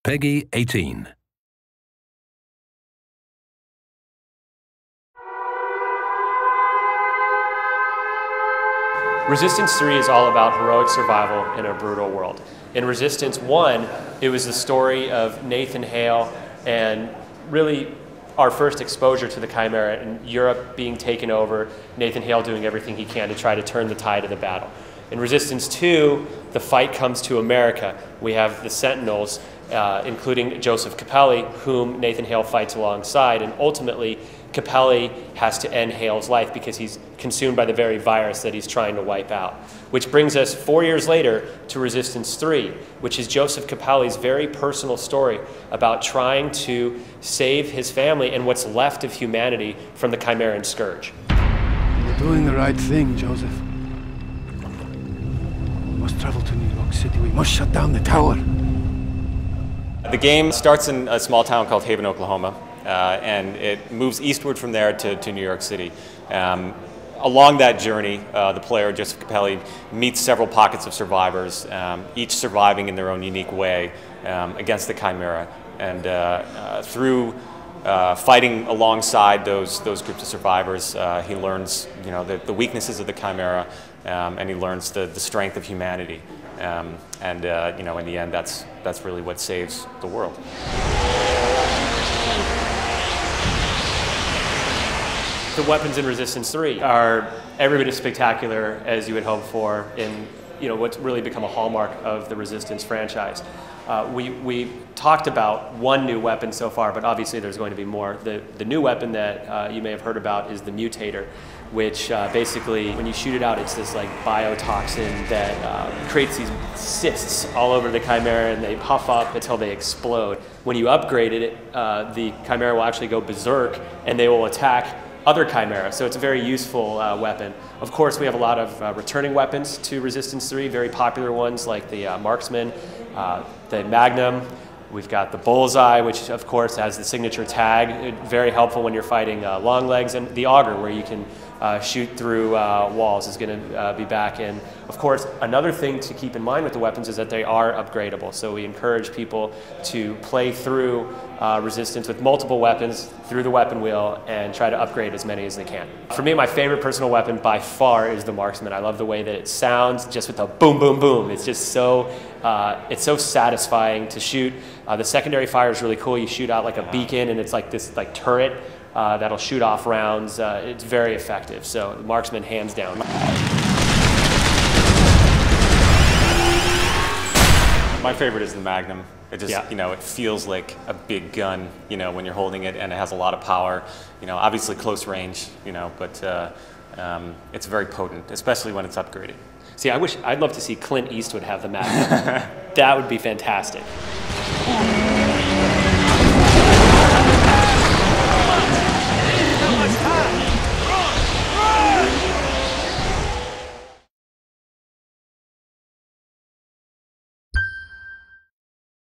Peggy 18. Resistance 3 is all about heroic survival in a brutal world. In Resistance 1, it was the story of Nathan Hale and really our first exposure to the Chimera and Europe being taken over, Nathan Hale doing everything he can to try to turn the tide of the battle. In Resistance 2, the fight comes to America. We have the Sentinels, including Joseph Capelli, whom Nathan Hale fights alongside, and ultimately Capelli has to end Hale's life because he's consumed by the very virus that he's trying to wipe out. Which brings us 4 years later to Resistance 3, which is Joseph Capelli's very personal story about trying to save his family and what's left of humanity from the Chimeran scourge. You're doing the right thing, Joseph. We must travel to New York City. We must shut down the tower. The game starts in a small town called Haven, Oklahoma. And it moves eastward from there to New York City. Along that journey, the player, Joseph Capelli, meets several pockets of survivors, each surviving in their own unique way against the Chimera. And through fighting alongside those groups of survivors, he learns the weaknesses of the Chimera, and he learns the strength of humanity. In the end, that's really what saves the world. The weapons in Resistance 3 are every bit as spectacular as you would hope for in what's really become a hallmark of the Resistance franchise. We talked about one new weapon so far, but obviously there's going to be more. The new weapon that you may have heard about is the Mutator, which basically, when you shoot it out, it's this like biotoxin that creates these cysts all over the Chimera, and they puff up until they explode. When you upgrade it, the Chimera will actually go berserk, and they will attack other Chimera, so it's a very useful weapon. Of course, we have a lot of returning weapons to Resistance 3, very popular ones like the Marksman, the Magnum. We've got the Bullseye, which of course has the signature tag, very helpful when you're fighting long legs, and the Auger, where you can shoot through walls, is going to be back in. Of course, another thing to keep in mind with the weapons is that they are upgradable, so we encourage people to play through Resistance with multiple weapons through the weapon wheel and try to upgrade as many as they can. For me, my favorite personal weapon by far is the Marksman. I love the way that it sounds, just with the boom, boom, boom. It's just so, it's so satisfying to shoot. The secondary fire is really cool. You shoot out like a beacon, and it's like this turret that'll shoot off rounds. It's very effective. So the Marksman, hands down. My favorite is the Magnum. It just, it feels like a big gun, when you're holding it, and it has a lot of power. Obviously close range, but it's very potent, especially when it's upgraded. See, I'd love to see Clint Eastwood have the Magnum. That would be fantastic.